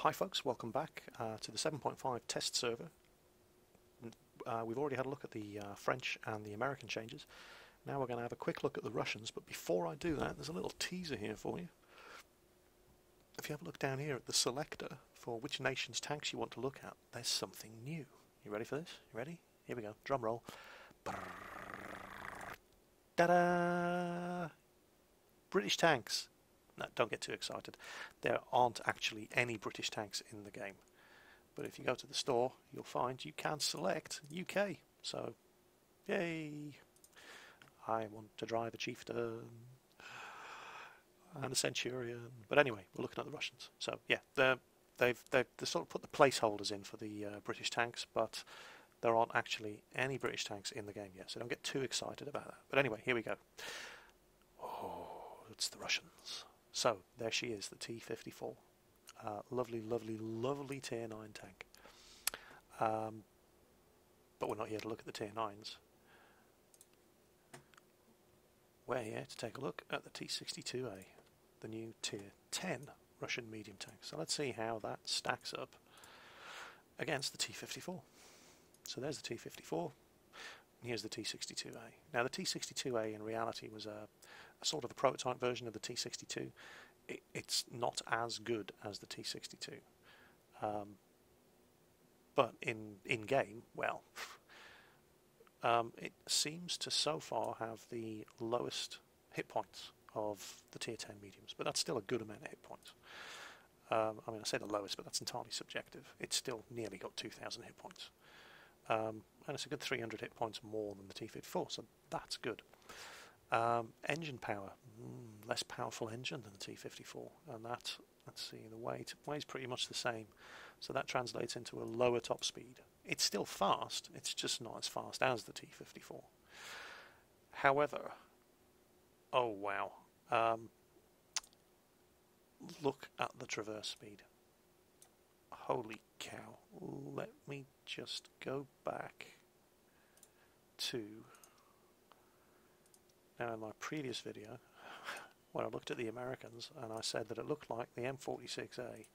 Hi folks, welcome back to the 7.5 test server. We've already had a look at the French and the American changes. Now we're going to have a quick look at the Russians, but before I do that, there's a little teaser here for you. If you have a look down here at the selector for which nation's tanks you want to look at, there's something new. You ready for this? You ready? Here we go. Drum roll. Ta-da! British tanks. No, don't get too excited. There aren't actually any British tanks in the game. But if you go to the store, you'll find you can select UK. So, yay! I want to drive a chieftain and a centurion. But anyway, we're looking at the Russians. So yeah, they've sort of put the placeholders in for the British tanks, but there aren't actually any British tanks in the game yet. So don't get too excited about that. But anyway, here we go. Oh, it's the Russians. So there she is, the T-54. Lovely, lovely, lovely Tier 9 tank. But we're not here to look at the Tier 9s. We're here to take a look at the T-62A, the new Tier 10 Russian medium tank. So let's see how that stacks up against the T-54. So there's the T-54, and here's the T-62A. Now the T-62A in reality was a sort of a prototype version of the T-62. It's not as good as the T-62. But in game, well, it seems to so far have the lowest hit points of the Tier 10 mediums, but that's still a good amount of hit points. I mean, I say the lowest, but that's entirely subjective. It's still nearly got 2,000 hit points. And it's a good 300 hit points more than the T-54, so that's good. Engine power, less powerful engine than the T-54, and that, let's see, the weight's pretty much the same, so that translates into a lower top speed. It's still fast, it's just not as fast as the T-54. However, oh wow, look at the traverse speed. Holy cow, let me just go back to... Now in my previous video, when I looked at the Americans and I said that it looked like the M46A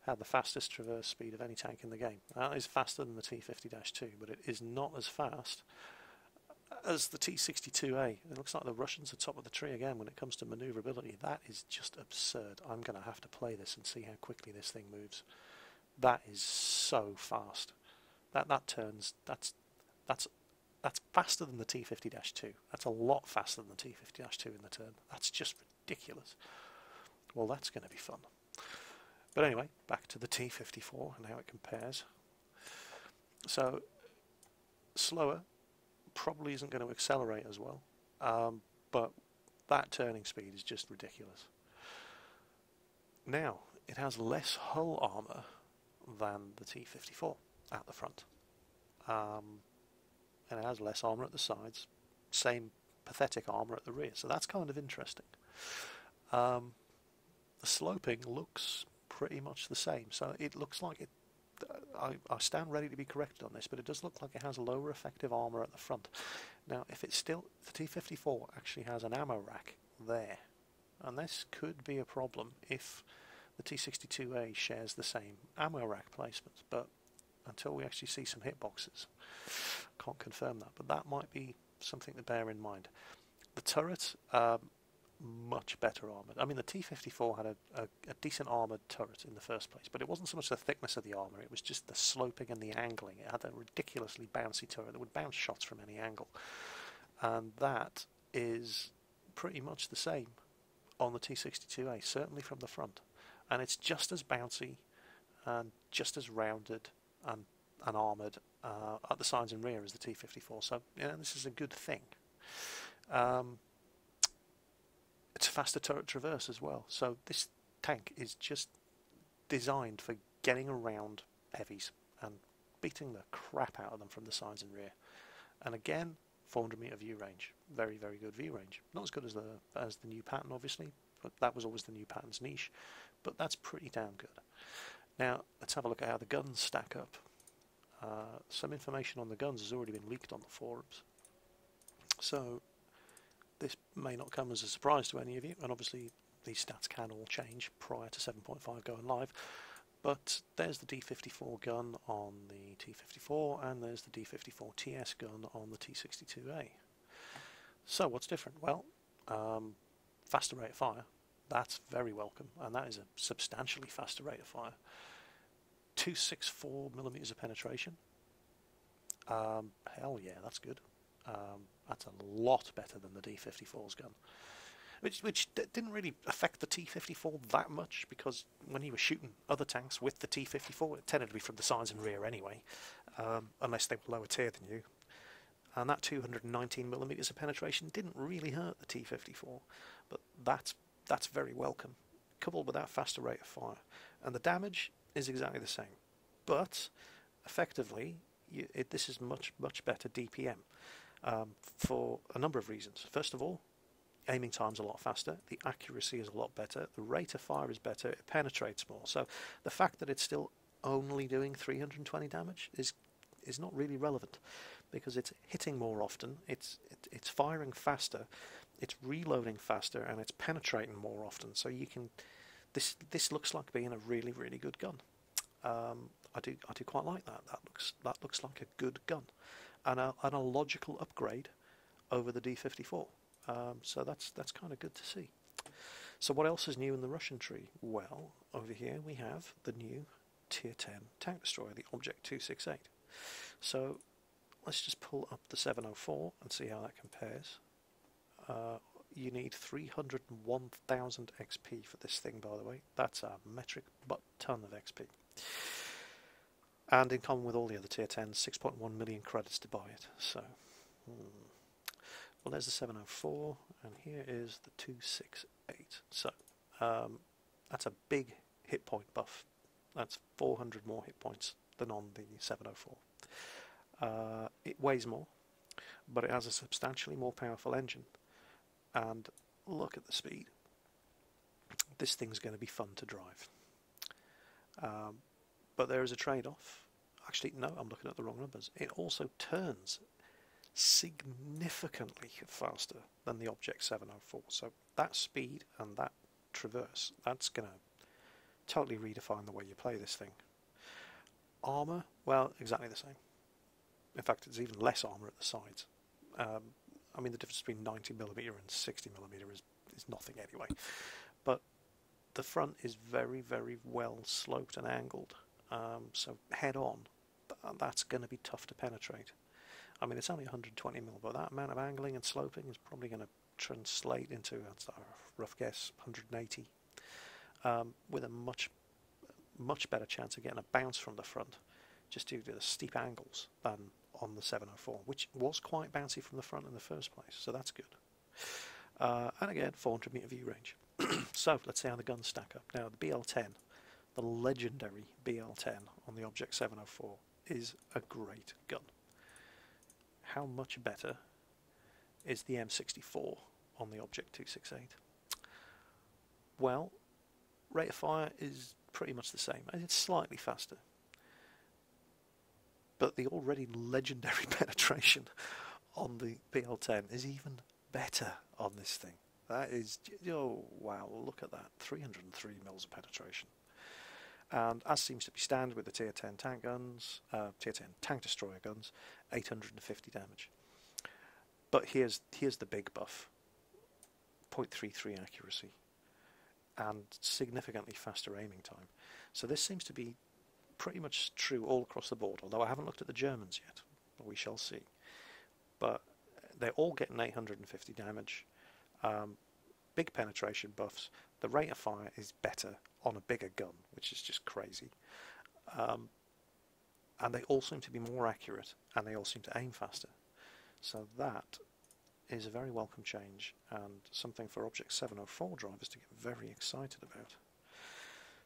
had the fastest traverse speed of any tank in the game. That is faster than the T-50-2, but it is not as fast as the T-62A. It looks like the Russians are top of the tree again when it comes to manoeuvrability. That is just absurd. I'm going to have to play this and see how quickly this thing moves. That is so fast. That turns, that's faster than the T-50-2. That's a lot faster than the T-50-2 in the turn. That's just ridiculous. Well, that's going to be fun. But anyway, back to the T-54 and how it compares. So, slower probably isn't going to accelerate as well, but that turning speed is just ridiculous. Now, it has less hull armour than the T-54 at the front. And it has less armour at the sides, same pathetic armour at the rear, so that's kind of interesting. The sloping looks pretty much the same, so it looks like it. I stand ready to be corrected on this, but it does look like it has lower effective armour at the front. Now, if it's still, the T-54 actually has an ammo rack there, and this could be a problem if the T-62A shares the same ammo rack placement, but until we actually see some hitboxes, can't confirm that, but that might be something to bear in mind. The turret, much better armoured. I mean, the T-54 had a decent armoured turret in the first place, but it wasn't so much the thickness of the armour, it was just the sloping and the angling. It had a ridiculously bouncy turret that would bounce shots from any angle, and that is pretty much the same on the T-62A, certainly from the front, and it's just as bouncy and just as rounded and armoured at the sides and rear as the T-54, so yeah, this is a good thing. It's a faster turret traverse as well, so this tank is just designed for getting around heavies and beating the crap out of them from the sides and rear. And again, 400 metre view range, very, very good view range. Not as good as the new pattern, obviously, but that was always the new pattern's niche, but that's pretty damn good. Now, let's have a look at how the guns stack up. Some information on the guns has already been leaked on the forums, so this may not come as a surprise to any of you, and obviously these stats can all change prior to 7.5 going live. But there's the D54 gun on the T54, and there's the D54 TS gun on the T62A. So what's different? Well, faster rate of fire. That's very welcome, and that is a substantially faster rate of fire. 264 millimeters of penetration. Hell yeah, that's good. That's a lot better than the D54's gun, which didn't really affect the T54 that much, because when you were shooting other tanks with the T54, it tended to be from the sides and rear anyway, unless they were lower tier than you. And that 219 millimeters of penetration didn't really hurt the T54, but that's very welcome, coupled with that faster rate of fire. And the damage is exactly the same, but effectively this is much better DPM for a number of reasons. First of all, aiming time's a lot faster, the accuracy is a lot better, the rate of fire is better, it penetrates more. So the fact that it's still only doing 320 damage is not really relevant, because it's hitting more often, it's firing faster, it's reloading faster, and it's penetrating more often. So you can this looks like being a really good gun. I do quite like that. That looks like a good gun, and a logical upgrade over the D54. So that's kind of good to see. So what else is new in the Russian tree? Well, over here we have the new Tier 10 tank destroyer, the Object 268. So let's just pull up the 704 and see how that compares. You need 301,000 XP for this thing, by the way. That's a metric but ton of XP. And in common with all the other Tier 10s, 6.1 million credits to buy it. So, well, there's the 704, and here is the 268. So, that's a big hit point buff. That's 400 more hit points than on the 704. It weighs more, but it has a substantially more powerful engine. And look at the speed. This thing's going to be fun to drive. But there is a trade-off. Actually, no, I'm looking at the wrong numbers. It also turns significantly faster than the Object 704. So that speed and that traverse, that's going to totally redefine the way you play this thing. Armour, well, exactly the same. In fact, it's even less armour at the sides. I mean, the difference between 90mm and 60mm is nothing anyway. But the front is very well sloped and angled. So head on, that's going to be tough to penetrate. I mean, it's only 120mm, but that amount of angling and sloping is probably going to translate into, that's a rough guess, 180, with a much better chance of getting a bounce from the front, just due to the steep angles than on the 704, which was quite bouncy from the front in the first place, so that's good. And again, 400 meter view range. So let's see how the guns stack up. Now the BL10, the legendary BL10 on the Object 704, is a great gun. How much better is the M64 on the Object 268? Well, rate of fire is pretty much the same, and it's slightly faster. But the already legendary penetration on the BL10 is even better on this thing. That is, oh wow, look at that, 303 mils of penetration. And as seems to be standard with the Tier 10 tank guns, Tier 10 tank destroyer guns, 850 damage. But here's the big buff, 0.33 accuracy, and significantly faster aiming time. So this seems to be pretty much true all across the board, although I haven't looked at the Germans yet, but we shall see. But they're all getting 850 damage, big penetration buffs, the rate of fire is better on a bigger gun, which is just crazy, and they all seem to be more accurate, and they all seem to aim faster. So that is a very welcome change, and something for Object 704 drivers to get very excited about.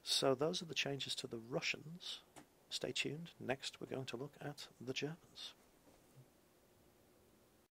So those are the changes to the Russians. Stay tuned. Next we're going to look at the Germans.